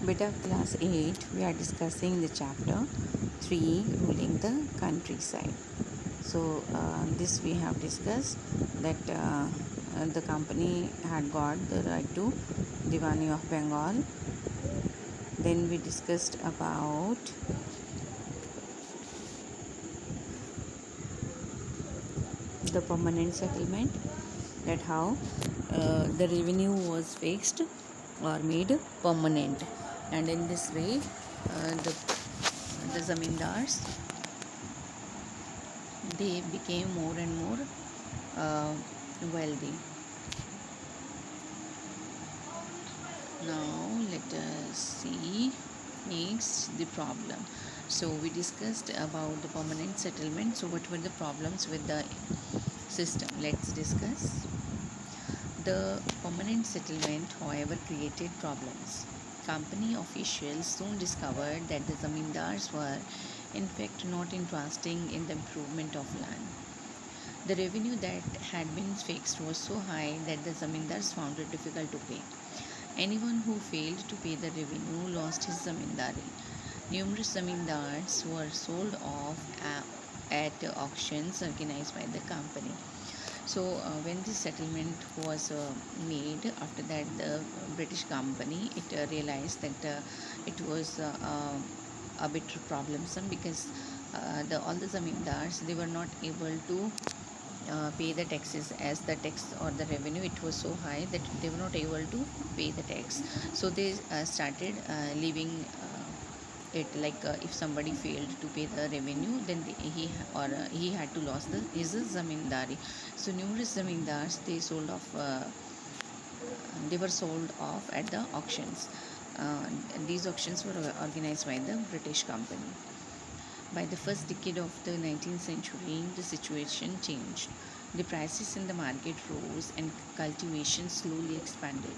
Beta class 8, we are discussing the chapter 3, ruling the countryside. So this we have discussed that the company had got the right to Diwani of Bengal. Then we discussed about the permanent settlement, that how the revenue was fixed or made permanent, and in this way the zamindars, they became more and more uh, wealthy. Now let us see next the problem. So we discussed about the permanent settlement. So what were the problems with the system? Let's discuss. The permanent settlement, however, created problems. Company officials soon discovered that the zamindars were in fact not interested in the improvement of land. The revenue that had been fixed was so high that the zamindars found it difficult to pay. Anyone who failed to pay the revenue lost his zamindari. Numerous zamindars were sold off at auctions organized by the company. So when this settlement was made, after that the British company, it realized that it was a bit problemsome, because all the zamindars, they were not able to pay the taxes, as the tax or the revenue, it was so high that they were not able to pay the tax. So they started leaving it, like if somebody failed to pay the revenue, then he had to lose his zamindari. So numerous zamindars, they were sold off at the auctions. These auctions were organized by the British company. By the first decade of the 19th century, the situation changed. The prices in the market rose and cultivation slowly expanded.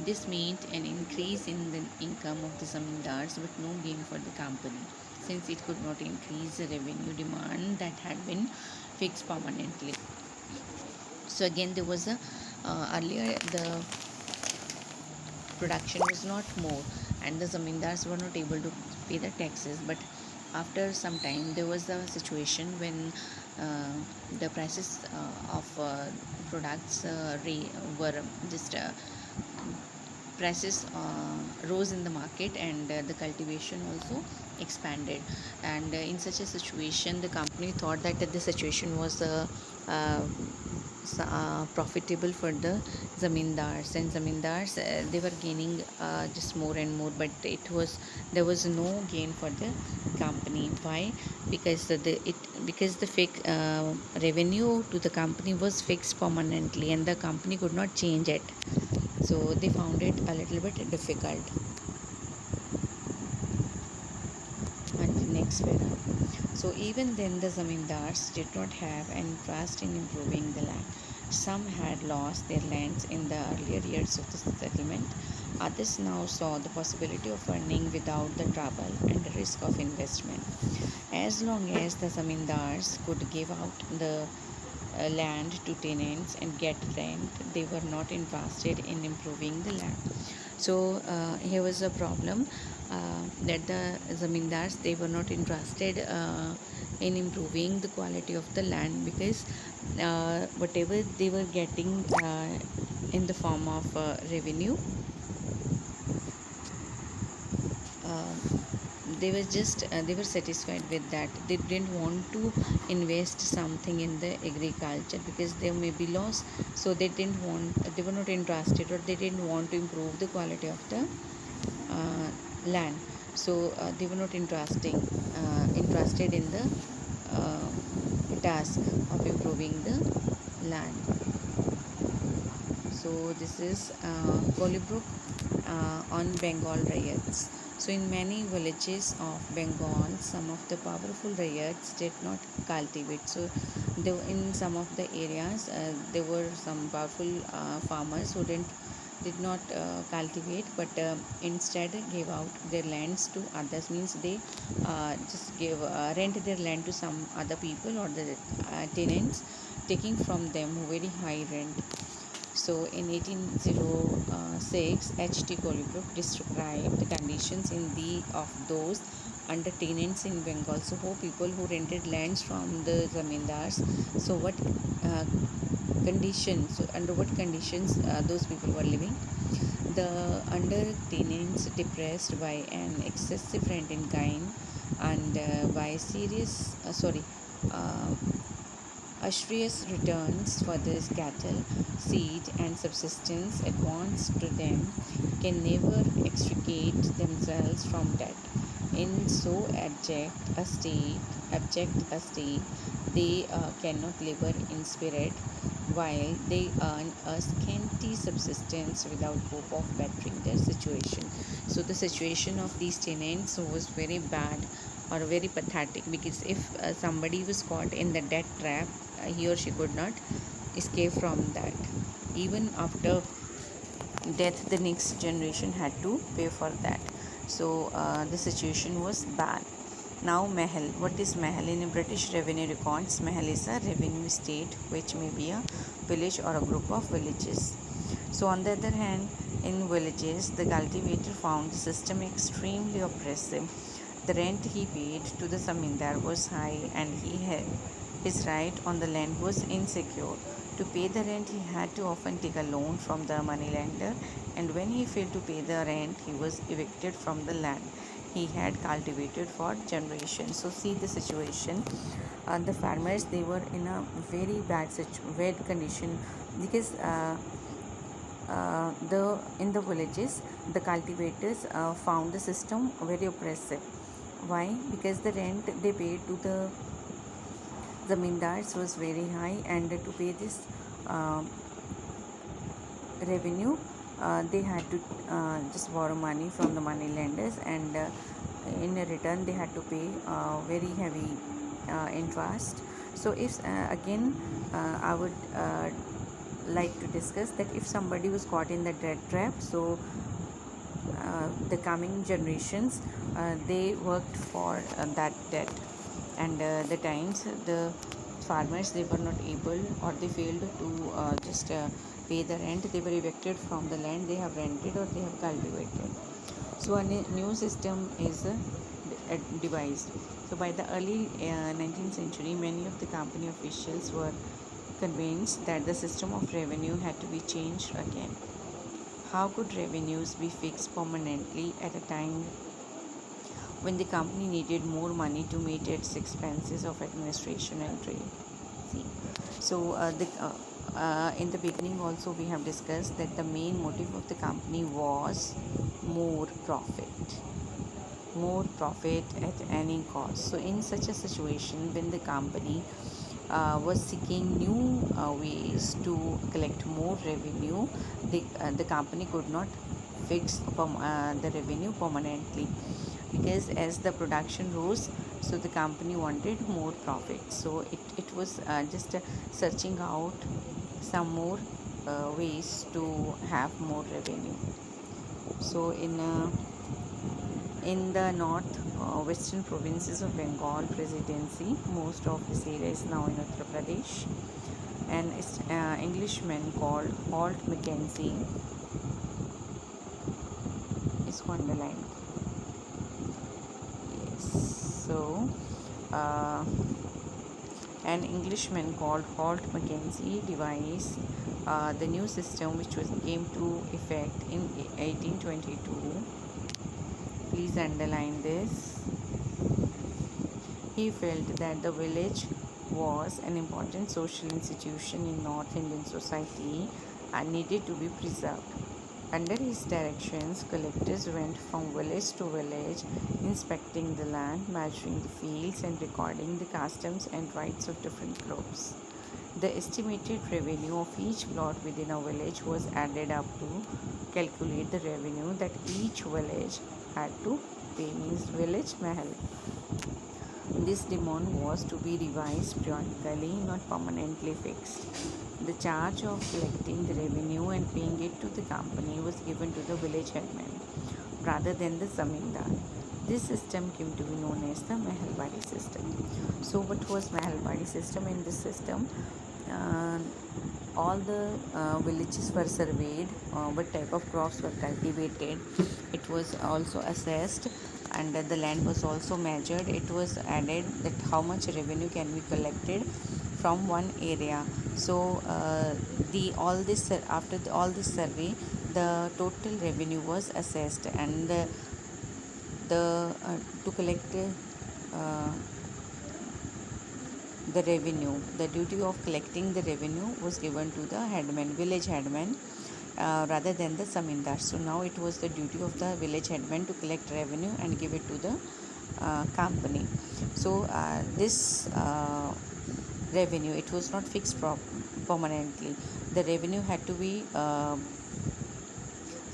This meant an increase in the income of the zamindars, but no gain for the company, since it could not increase the revenue demand that had been fixed permanently. So again, there was a earlier the production was not more, and the zamindars were not able to pay the taxes. But after some time, there was a situation when the prices of products were just prices rose in the market, and the cultivation also expanded. And in such a situation, the company thought that the situation was uh, profitable for the zamindars, and zamindars, they were gaining just more and more, but there was no gain for the company. Why? Because the fixed revenue to the company was fixed permanently, and the company could not change it. So they found it a little bit difficult. And next para. So even then, the zamindars did not have an interest in improving the land. Some had lost their lands in the earlier years of the settlement. Others now saw the possibility of earning without the trouble and the risk of investment. As long as the zamindars could give out the land to tenants and get rent, they were not interested in improving the land. So here was a problem, that the zamindars, they were not interested in improving the quality of the land, because whatever they were getting in the form of revenue, uh, they were satisfied with that. They didn't want to invest something in the agriculture, because there may be loss. So they were not interested, or they didn't want to improve the quality of the land. So they were not interested in the uh, task of improving the land. So this is Kolibrook on Bengal riots. So in many villages of Bengal, some of the powerful riots did not cultivate. So in some of the areas, there were some powerful farmers who did not cultivate, but instead gave out their lands to others. Means they just gave rent their land to some other people, or the tenants, taking from them very high rent. So in 1806, H.T. Kolykov described the conditions in the of those under tenants in Bengal. So who people who rented lands from the zamindars. So what uh, conditions? So under what conditions those people were living? The under tenants depressed by an excessive rent income and by serious uh, Austria's returns for this cattle, seed, and subsistence advanced to them can never extricate themselves from debt. In so abject a state, they cannot labor in spirit, while they earn a scanty subsistence without hope of bettering their situation. So the situation of these tenants was very bad or very pathetic, because if somebody was caught in the debt trap, he or she could not escape from that. Even after death, the next generation had to pay for that. So the situation was bad. Now Mahal. What is Mahal? In British revenue records, Mahal is a revenue estate which may be a village or a group of villages. So on the other hand, in villages, the cultivator found the system extremely oppressive. The rent he paid to the zamindar was high, and his right on the land was insecure. To pay the rent, he had to often take a loan from the moneylender, and when he failed to pay the rent, he was evicted from the land he had cultivated for generations. So see the situation. The farmers, they were in a very bad condition, because the in the villages, the cultivators found the system very oppressive. Why? Because the rent they paid to the zamindars was very high, and to pay this uh, revenue, they had to just borrow money from the money lenders, and in return they had to pay very heavy interest. So if again I would like to discuss that if somebody was caught in the debt trap, so the coming generations, they worked for that debt, and the times the farmers, they were not able, or they failed to just pay the rent, they were evicted from the land they have rented or they have cultivated. So a new system is devised. So by the early 19th century, many of the company officials were convinced that the system of revenue had to be changed again. How could revenues be fixed permanently at a time when the company needed more money to meet its expenses of administration and trade? See, so in the beginning also we have discussed that the main motive of the company was more profit, at any cost. So in such a situation, when the company was seeking new ways to collect more revenue, the company could not fix the revenue permanently, because as the production rose, so the company wanted more profit. So it was just searching out some more ways to have more revenue. So in the north western provinces of Bengal Presidency, most of this area is now in Uttar Pradesh. An Englishman called Holt Mackenzie is underlined. Yes. So an Englishman called Holt Mackenzie devised the new system, which came to effect in 1822. Please underline this. He felt that the village was an important social institution in North Indian society and needed to be preserved. Under his directions, collectors went from village to village, inspecting the land, measuring the fields, and recording the customs and rights of different groups. The estimated revenue of each plot within a village was added up to calculate the revenue that each village had to pay, means village mahal. This demand was to be revised periodically, not permanently fixed. The charge of collecting the revenue and paying it to the company was given to the village headman rather than the zamindar. This system came to be known as the Mahalwadi system. So what was Mahalwadi system? In this system, all the villages were surveyed, what type of crops were cultivated. It was also assessed, and the land was also measured. It was added that how much revenue can be collected from one area. So the all this after all this survey, the total revenue was assessed, and the to collect uh, the revenue, the duty of collecting the revenue was given to the headman, village headman, rather than the zamindar. So now it was the duty of the village headman to collect revenue and give it to the company. So this revenue, it was not fixed permanently. The revenue had to be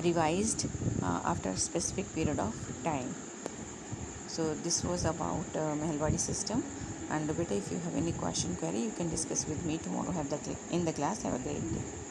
revised after a specific period of time. So this was about Mehalwadi system. And beta, if you have any question query, you can discuss with me tomorrow. In the class. Have a great day.